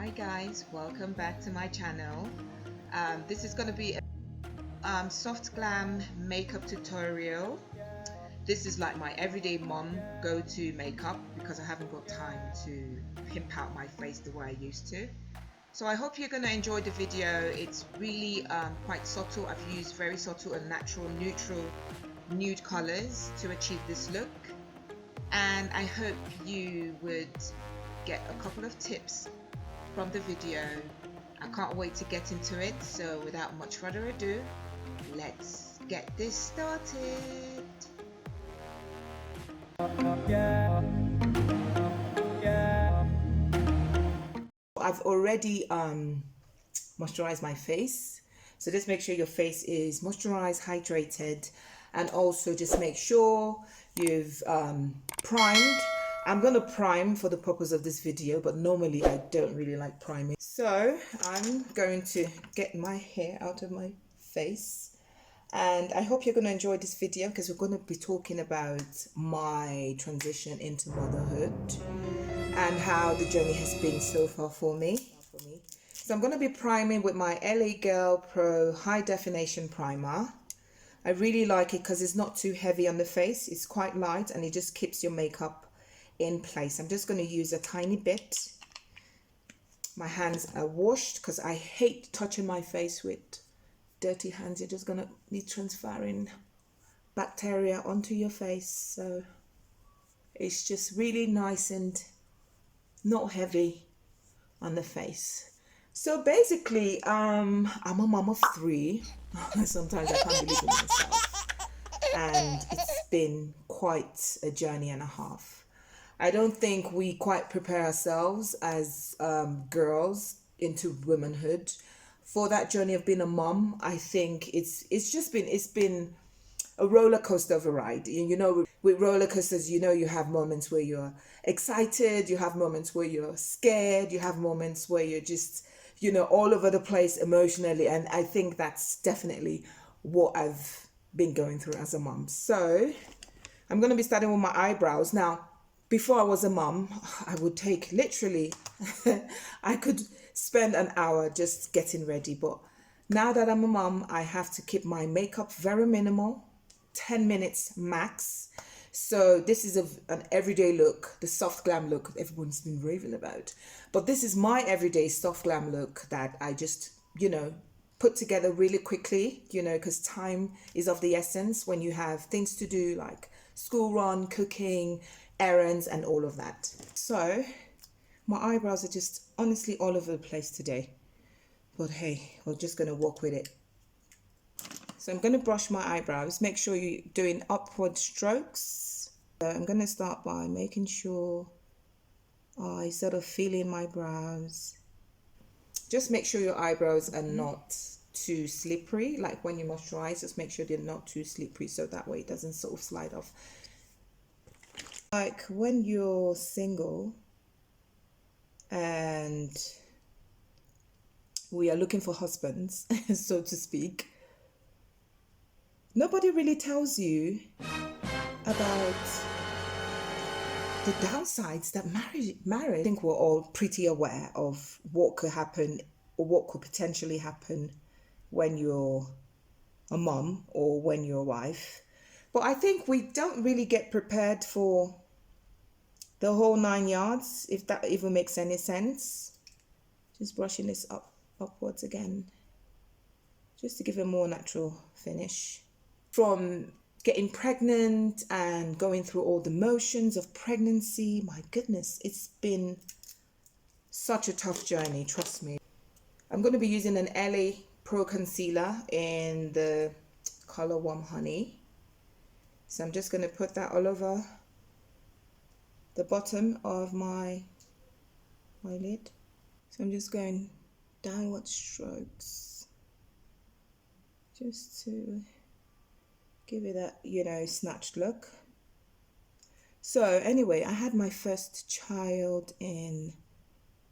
Hi guys, welcome back to my channel. This is going to be a soft glam makeup tutorial. This is like my everyday mom go-to makeup because I haven't got time to pimp out my face the way I used to. So I hope you're going to enjoy the video. It's really quite subtle. I've used very subtle and natural neutral nude colors to achieve this look, and I hope you would get a couple of tips from the video. I can't wait to get into it, so without much further ado, let's get this started. I've already moisturized my face, so just make sure your face is moisturized, hydrated, and also just make sure you've primed. I'm going to prime for the purpose of this video, but normally I don't really like priming. So I'm going to get my hair out of my face, and I hope you're going to enjoy this video because we're going to be talking about my transition into motherhood and how the journey has been so far for me. So I'm going to be priming with my LA Girl Pro High Definition Primer. I really like it because it's not too heavy on the face. It's quite light and it just keeps your makeup in place. I'm just going to use a tiny bit. My hands are washed because I hate touching my face with dirty hands. You're just going to be transferring bacteria onto your face. So it's just really nice and not heavy on the face. So basically, I'm a mom of 3. Sometimes I can't believe it myself. And it's been quite a journey and a half. I don't think we quite prepare ourselves as girls into womanhood for that journey of being a mom. I think it's been a roller coaster of a ride. You know, with roller coasters, you know, you have moments where you're excited, you have moments where you're scared, you have moments where you're just, you know, all over the place emotionally. And I think that's definitely what I've been going through as a mom. So I'm going to be starting with my eyebrows. Now, before I was a mom, I would take literally, I could spend an hour just getting ready. But now that I'm a mom, I have to keep my makeup very minimal, 10 minutes max. So this is an everyday look, the soft glam look everyone's been raving about. But this is my everyday soft glam look that I just, you know, put together really quickly, you know, because time is of the essence when you have things to do like school run, cooking, errands, and all of that. So my eyebrows are just honestly all over the place today. But hey, we're just going to walk with it. So I'm going to brush my eyebrows. Make sure you're doing upward strokes. I'm going to start by making sure I sort of fill in my brows. Just make sure your eyebrows are not too slippery. Like when you moisturize, just make sure they're not too slippery so that way it doesn't sort of slide off. Like when you're single and we are looking for husbands, so to speak, nobody really tells you about the downsides that marriage. I think we're all pretty aware of what could happen or what could potentially happen when you're a mom or when you're a wife. But I think we don't really get prepared for the whole 9 yards, if that even makes any sense. Just brushing this upwards again, just to give a more natural finish. From getting pregnant and going through all the motions of pregnancy, my goodness, it's been such a tough journey, trust me. I'm going to be using an LA Pro Concealer in the color Warm Honey. So I'm just going to put that all over the bottom of my lid. So I'm just going downward strokes just to give it that, you know, snatched look. So anyway, I had my first child in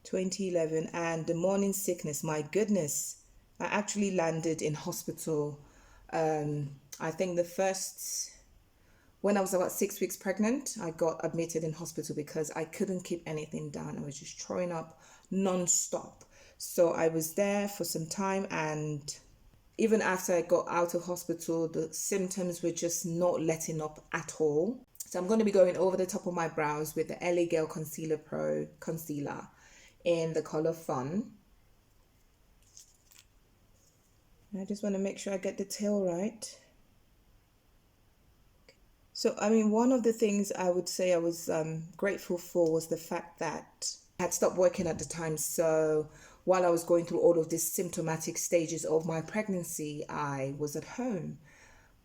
2011 and the morning sickness, my goodness, I actually landed in hospital. I think the first when I was about 6 weeks pregnant, I got admitted in hospital because I couldn't keep anything down. I was just throwing up non-stop. So I was there for some time, and even after I got out of hospital, the symptoms were just not letting up at all. So I'm going to be going over the top of my brows with the LA Girl Concealer Pro Concealer in the color Fawn. I just want to make sure I get the tail right. So, I mean, one of the things I would say I was grateful for was the fact that I had stopped working at the time. So while I was going through all of these symptomatic stages of my pregnancy, I was at home.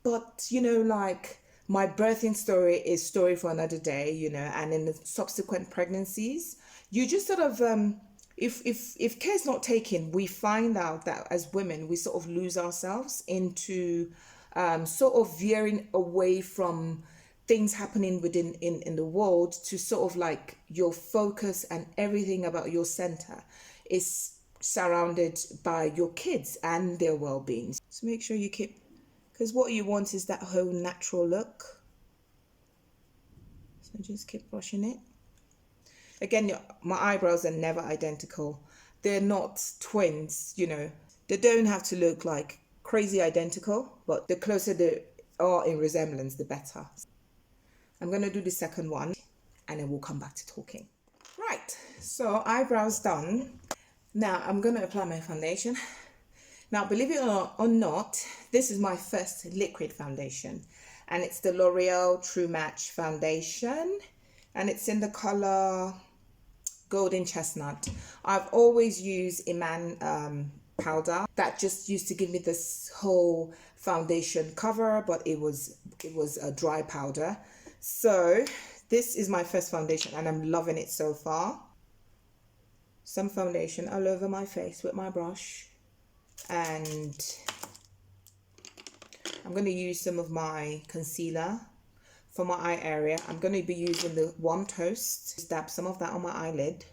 But, you know, like, my birthing story is story for another day, you know, and in the subsequent pregnancies, you just sort of, if care is not taken, we find out that as women, we sort of lose ourselves into sort of veering away from things happening within in the world to sort of like your focus and everything about your center is surrounded by your kids and their well-being. So make sure you keep, because what you want is that whole natural look. So just keep brushing it. Again, my eyebrows are never identical. They're not twins, you know. They don't have to look like crazy identical, but the closer they are in resemblance, the better. I'm going to do the second one, and then we'll come back to talking. Right, so eyebrows done. Now I'm going to apply my foundation. Now, believe it or not, this is my first liquid foundation, and it's the L'Oreal True Match foundation, and it's in the color Golden Chestnut. I've always used Iman powder that just used to give me this whole foundation cover, but it was a dry powder. So this is my first foundation, and I'm loving it so far. Some foundation all over my face with my brush, and I'm going to use some of my concealer for my eye area. I'm going to be using the Warm Toast. Dab some of that on my eyelid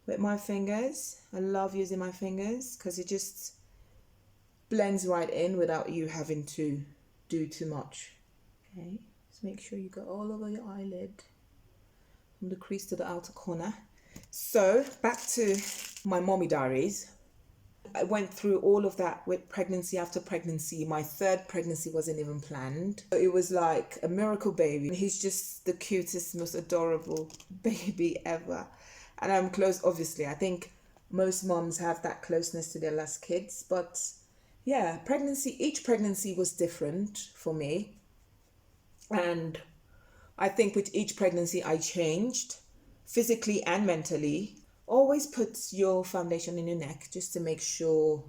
with my fingers. I love using my fingers because it just blends right in without you having to do too much. Okay, just make sure you go all over your eyelid from the crease to the outer corner. So back to my mommy diaries. I went through all of that with pregnancy after pregnancy. My third pregnancy wasn't even planned. It was like a miracle baby. He's just the cutest, most adorable baby ever. And I'm close, obviously. I think most moms have that closeness to their last kids. But yeah, each pregnancy was different for me. And I think with each pregnancy I changed physically and mentally. Always put your foundation in your neck just to make sure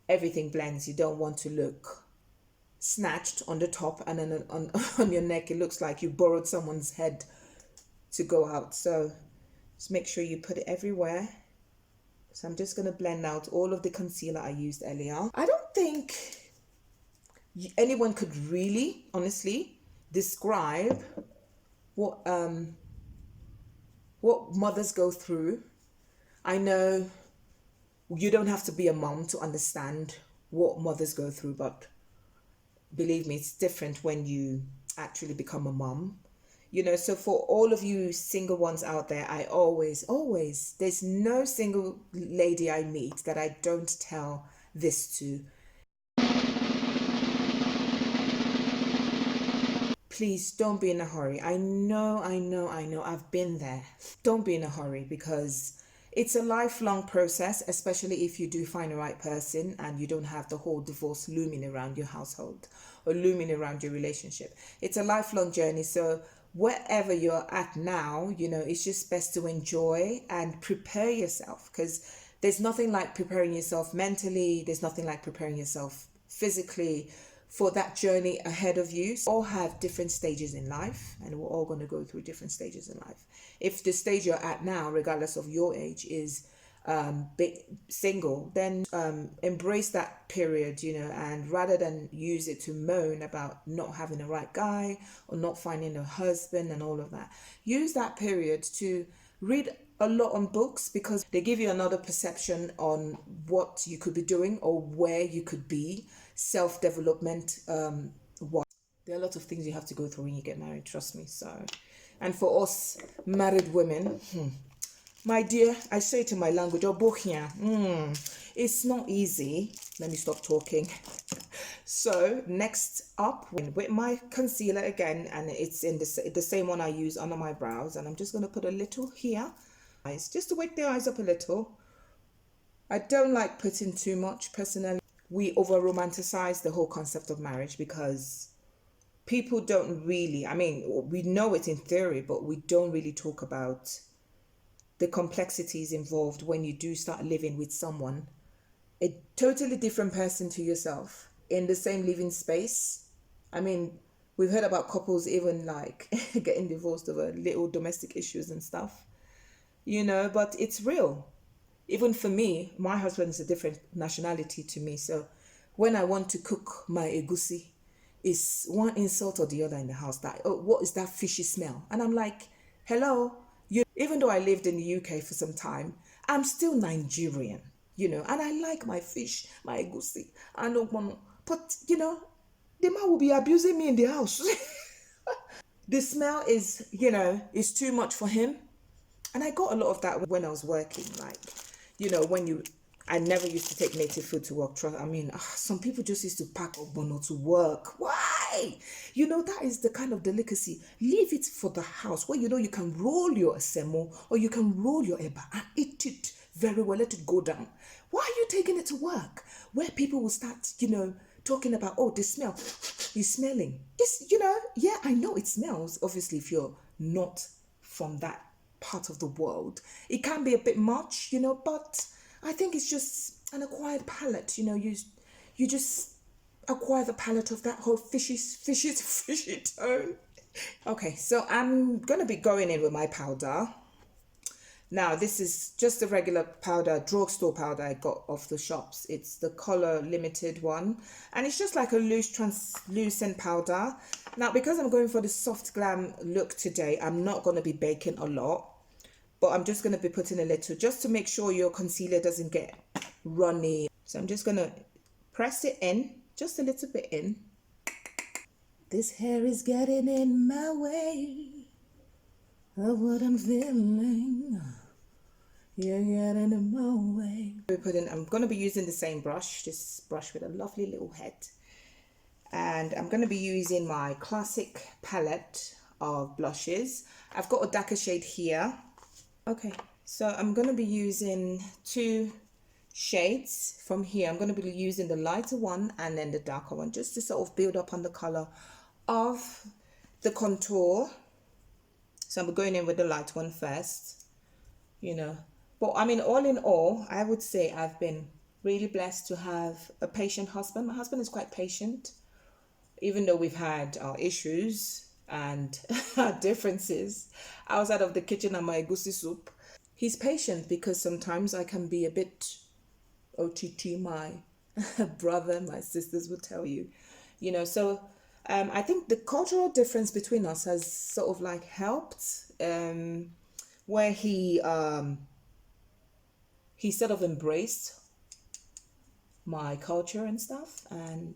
everything blends. You don't want to look snatched on the top, and then on your neck it looks like you borrowed someone's head to go out. So just make sure you put it everywhere. So I'm just going to blend out all of the concealer I used earlier. I don't think anyone could really, honestly, describe what mothers go through. I know you don't have to be a mom to understand what mothers go through, but believe me, it's different when you actually become a mom. You know, so for all of you single ones out there, I always, there's no single lady I meet that I don't tell this to. Please don't be in a hurry. I know, I've been there. Don't be in a hurry, because it's a lifelong process, especially if you do find the right person and you don't have the whole divorce looming around your household or looming around your relationship. It's a lifelong journey. So wherever you're at now, you know, it's just best to enjoy and prepare yourself, because there's nothing like preparing yourself mentally. There's nothing like preparing yourself physically for that journey ahead of you. We all have different stages in life, and we're all going to go through different stages in life. If the stage you're at now, regardless of your age, is single, then embrace that period, you know, and rather than use it to moan about not having the right guy or not finding a husband and all of that, use that period to read a lot on books, because they give you another perception on what you could be doing or where you could be. self-development. There are a lot of things you have to go through when you get married, trust me. So, and for us married women, my dear, I say it in my language, it's not easy. Let me stop talking. So next up, with my concealer again, and it's in the same one I use under my brows, and I'm just going to put a little here, just to wake the eyes up a little. I don't like putting too much personally. We over romanticize the whole concept of marriage because people don't really, I mean, we know it in theory, but we don't really talk about the complexities involved when you do start living with someone, a totally different person to yourself in the same living space. I mean, we've heard about couples even like getting divorced over little domestic issues and stuff, you know, but it's real. Even for me, my husband is a different nationality to me. So when I want to cook my egusi, it's one insult or the other in the house. That, oh, what is that fishy smell? And I'm like, hello, even though I lived in the UK for some time, I'm still Nigerian, you know, and I like my fish, my egusi. I don't want to, but you know, the man will be abusing me in the house. The smell is, you know, is too much for him. And I got a lot of that when I was working, like, you know, I never used to take native food to work. I mean, some people just used to pack ogbono to work. Why? You know, that is the kind of delicacy. Leave it for the house where, you know, you can roll your asemo or you can roll your eba and eat it very well. Let it go down. Why are you taking it to work? Where people will start, you know, talking about, oh, the smell. He's smelling. It's, you know, yeah, I know it smells. Obviously, if you're not from that part of the world, it can be a bit much, you know, but I think it's just an acquired palate, you know, you just acquire the palate of that whole fishy tone. Okay, so I'm gonna be going in with my powder. Now this is just a regular powder, drugstore powder I got off the shops. It's the Color Limited one, and it's just like a loose translucent powder. Now because I'm going for the soft glam look today, I'm not going to be baking a lot, but I'm just going to be putting a little just to make sure your concealer doesn't get runny. So I'm just going to press it in, just a little bit in. This hair is getting in my way of what I'm feeling. You're getting in my way. I'm going to be using the same brush, this brush with a lovely little head. And I'm going to be using my classic palette of blushes. I've got a darker shade here. Okay, so I'm going to be using 2 shades from here. I'm going to be using the lighter one and then the darker one, just to sort of build up on the color of the contour. So I'm going in with the light one first, you know. But I mean, all in all, I would say I've been really blessed to have a patient husband. My husband is quite patient, even though we've had our issues and our differences outside of the kitchen and my egusi soup. He's patient because sometimes I can be a bit OTT, my brother, my sisters would tell you, you know. So I think the cultural difference between us has sort of like helped, where he sort of embraced my culture and stuff, and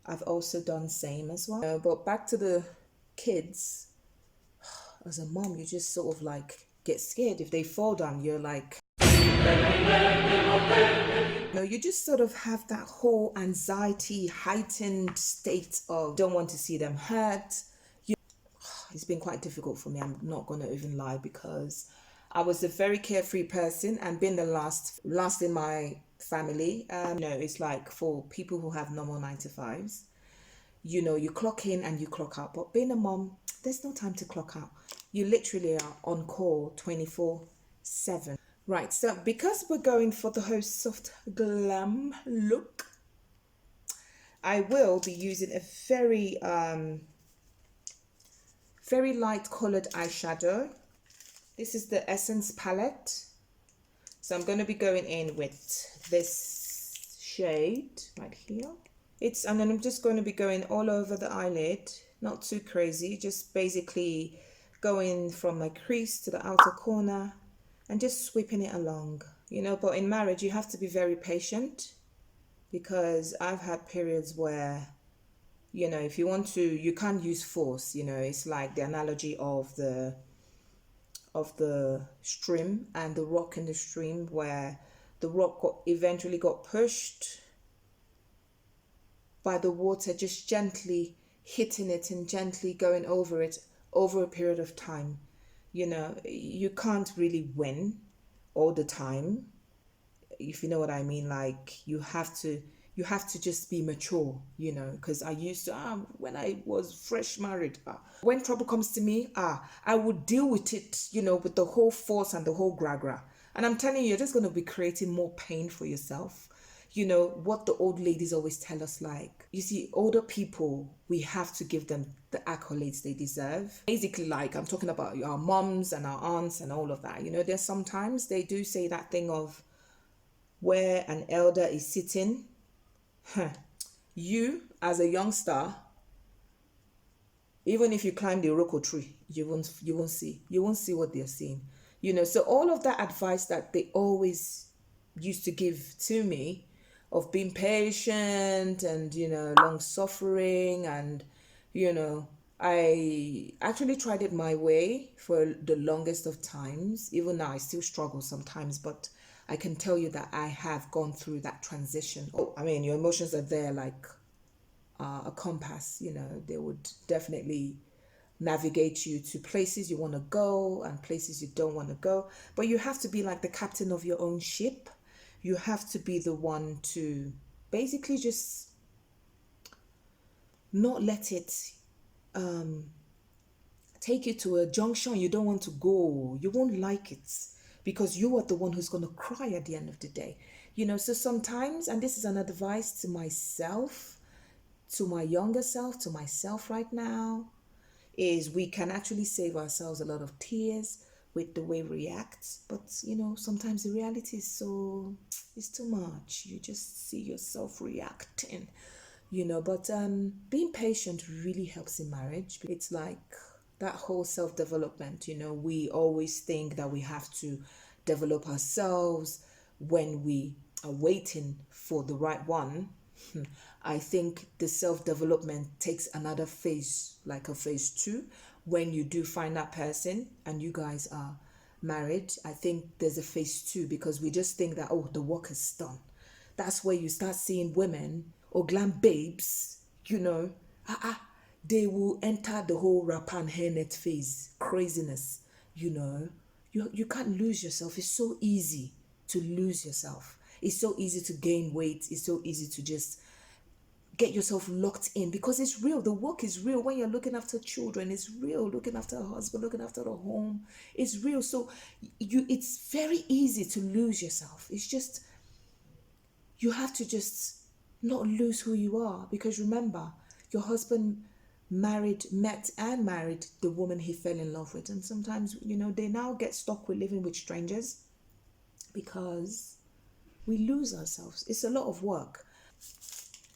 I've also done same as well. But back to the kids, as a mom, you just sort of like get scared if they fall down. You're like, no, you just sort of have that whole anxiety, heightened state of don't want to see them hurt. It's been quite difficult for me. I'm not going to even lie, because I was a very carefree person, and being the last in my family, you know, it's like for people who have normal 9-to-5s, you know, you clock in and you clock out. But being a mom, there's no time to clock out. You literally are on call 24/7. Right, so because we're going for the whole soft glam look, I will be using a very light colored eyeshadow. This is the Essence palette. So I'm going to be going in with this shade right here. And then I'm just going to be going all over the eyelid, not too crazy, just basically going from my crease to the outer corner and just sweeping it along, you know. But in marriage, you have to be very patient because I've had periods where, you know, if you want to, you can't use force, you know, it's like the analogy of the stream and the rock in the stream, where the rock eventually got pushed by the water, just gently hitting it and gently going over it over a period of time. You know, you can't really win all the time, if you know what I mean. Like, you have to just be mature, you know, because I used to, when I was fresh married, when trouble comes to me, I would deal with it, you know, with the whole force and the whole gra. And I'm telling you, you're just going to be creating more pain for yourself. You know, what the old ladies always tell us, like, you see, older people, we have to give them the accolades they deserve. Basically, like, I'm talking about our moms and our aunts and all of that. You know, there's sometimes they do say that thing of where an elder is sitting, you as a youngster, even if you climb the Iroko tree, you won't see what they're seeing. You know, so all of that advice that they always used to give to me, of being patient and, you know, long suffering, and, you know, I actually tried it my way for the longest of times. Even now I still struggle sometimes, but I can tell you that I have gone through that transition. Oh, I mean, your emotions are there like a compass, you know, they would definitely navigate you to places you want to go and places you don't want to go. But you have to be like the captain of your own ship. You have to be the one to basically just not let it take you to a junction you don't want to go. You won't like it because you are the one who's going to cry at the end of the day. You know, so sometimes, and this is an advice to myself, to my younger self, to myself right now, is we can actually save ourselves a lot of tears with the way we react. But, you know, sometimes the reality is it's too much. You just see yourself reacting, you know. But being patient really helps in marriage. It's like that whole self-development, you know. We always think that we have to develop ourselves when we are waiting for the right one. I think the self-development takes another phase, like a phase 2, when you do find that person and you guys are married. I think there's a phase 2, because we just think that, oh, the work is done. That's where you start seeing women or glam babes, you know, they will enter the whole wrap and hairnet phase, craziness, you know. You can't lose yourself. It's so easy to lose yourself. It's so easy to gain weight. It's so easy to just get yourself locked in, because it's real. The work is real. When you're looking after children, it's real. Looking after a husband, looking after the home, it's real. So it's very easy to lose yourself. It's just, you have to just not lose who you are, because remember, your husband met and married the woman he fell in love with. And sometimes, you know, they now get stuck with living with strangers because we lose ourselves. It's a lot of work.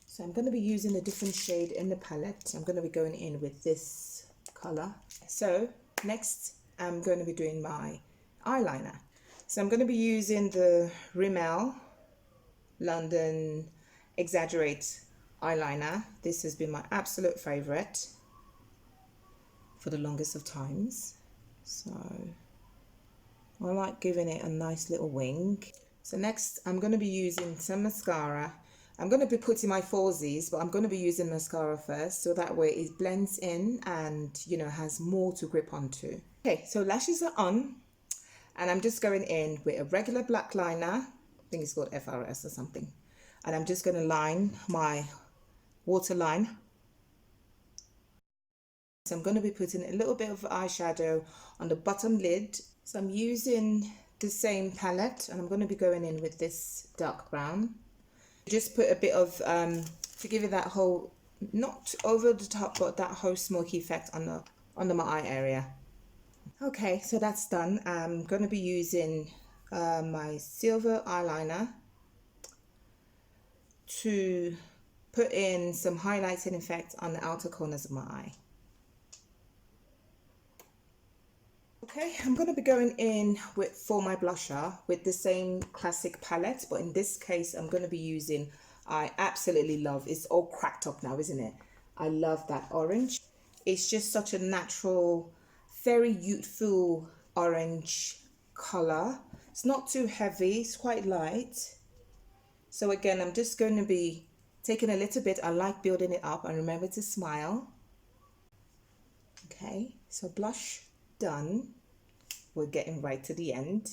So I'm going to be using a different shade in the palette. I'm going to be going in with this color. So next, I'm going to be doing my eyeliner. So I'm going to be using the Rimmel London Exaggerate eyeliner. This has been my absolute favorite for the longest of times. So I like giving it a nice little wing. So next, I'm going to be using some mascara. I'm going to be putting my falsies, but I'm going to be using mascara first, so that way it blends in and, you know, has more to grip onto. Okay, so lashes are on, and I'm just going in with a regular black liner. I think it's called FRS or something. And I'm just going to line my waterline. So I'm going to be putting a little bit of eyeshadow on the bottom lid. So I'm using the same palette, and I'm going to be going in with this dark brown. Just put a bit of, to give it that whole, not over the top, but that whole smoky effect under my eye area. Okay, so that's done. I'm going to be using my silver eyeliner to put in some highlighting effect on the outer corners of my eye. Okay, I'm going to be going in for my blusher with the same classic palette, but in this case I'm going to be using I absolutely love. It's all cracked up now, isn't it? I love that orange. It's just such a natural, very youthful orange color. It's not too heavy, it's quite light. So again, I'm just going to be taking a little bit. I like building it up, and remember to smile. Okay, so blush done. We're getting right to the end.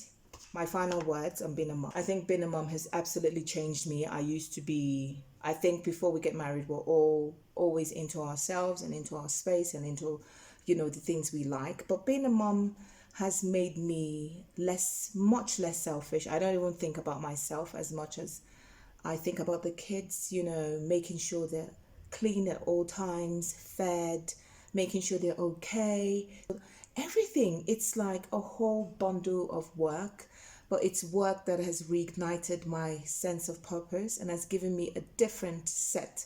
My final words on being a mom. I think being a mom has absolutely changed me. I think before we get married, we're all always into ourselves and into our space and into, you know, the things we like. But being a mom has made me much less selfish. I don't even think about myself as much as I think about the kids, you know, making sure they're clean at all times, fed, making sure they're okay. Everything. It's like a whole bundle of work, but it's work that has reignited my sense of purpose and has given me a different set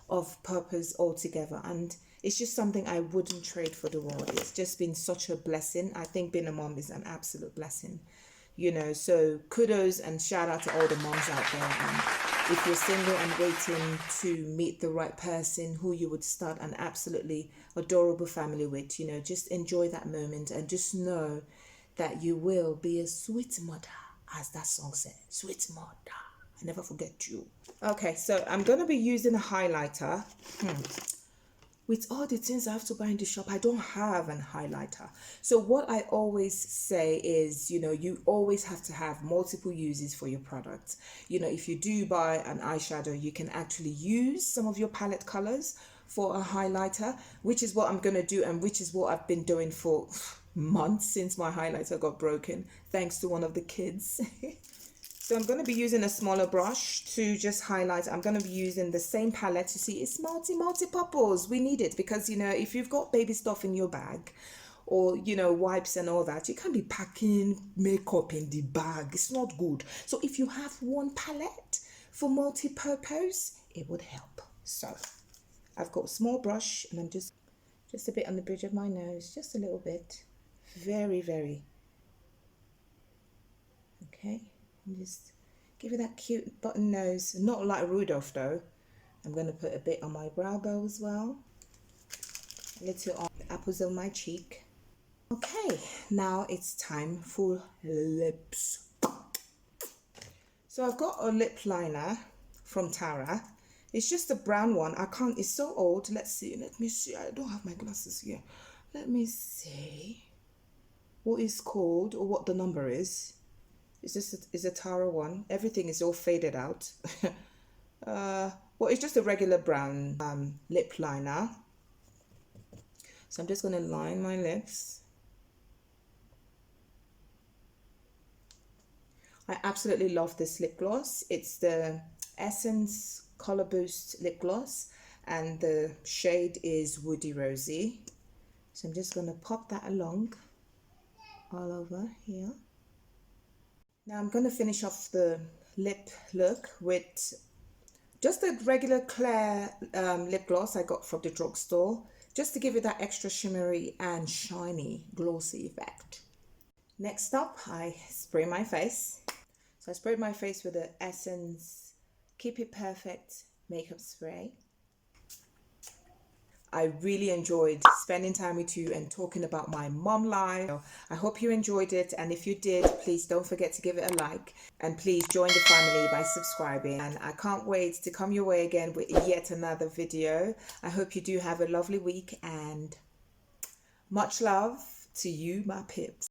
of purpose altogether. And it's just something I wouldn't trade for the world. It's just been such a blessing. I think being a mom is an absolute blessing, you know. So kudos and shout out to all the moms out there. And if you're single and waiting to meet the right person who you would start an absolutely adorable family with, you know, just enjoy that moment and just know that you will be a sweet mother, as that song said, sweet mother. I never forget you. Okay, so I'm going to be using a highlighter. With all the things I have to buy in the shop, I don't have an highlighter. So what I always say is, you know, you always have to have multiple uses for your product. You know, if you do buy an eyeshadow, you can actually use some of your palette colors for a highlighter, which is what I'm going to do, and which is what I've been doing for months since my highlighter got broken, thanks to one of the kids. So I'm going to be using a smaller brush to just highlight. I'm going to be using the same palette. You see, it's multi-purpose. We need it because, you know, if you've got baby stuff in your bag or, you know, wipes and all that, you can't be packing makeup in the bag. It's not good. So if you have one palette for multi-purpose, it would help. So I've got a small brush and I'm just a bit on the bridge of my nose, just a little bit. Very, very. Okay. And just give it that cute button nose, not like Rudolph though. I'm going to put a bit on my brow bone as well, a little on the apples of my cheek. Okay, now it's time for lips. So I've got a lip liner from Tara. It's just a brown one. It's so old. Let's see, let me see. I don't have my glasses here. Let me see what it's called or what the number is. Is a Tara one. Everything is all faded out. Well, it's just a regular brown lip liner. So I'm just going to line my lips. I absolutely love this lip gloss. It's the Essence Color Boost lip gloss and the shade is Woody Rosy. So I'm just going to pop that along all over here. Now I'm going to finish off the lip look with just a regular clear lip gloss I got from the drugstore, just to give it that extra shimmery and shiny glossy effect. Next up, I spray my face. So I sprayed my face with the Essence Keep It Perfect makeup spray. I really enjoyed spending time with you and talking about my mom life. I hope you enjoyed it, and if you did, please don't forget to give it a like and please join the family by subscribing. And I can't wait to come your way again with yet another video. I hope you do have a lovely week and much love to you, my pips.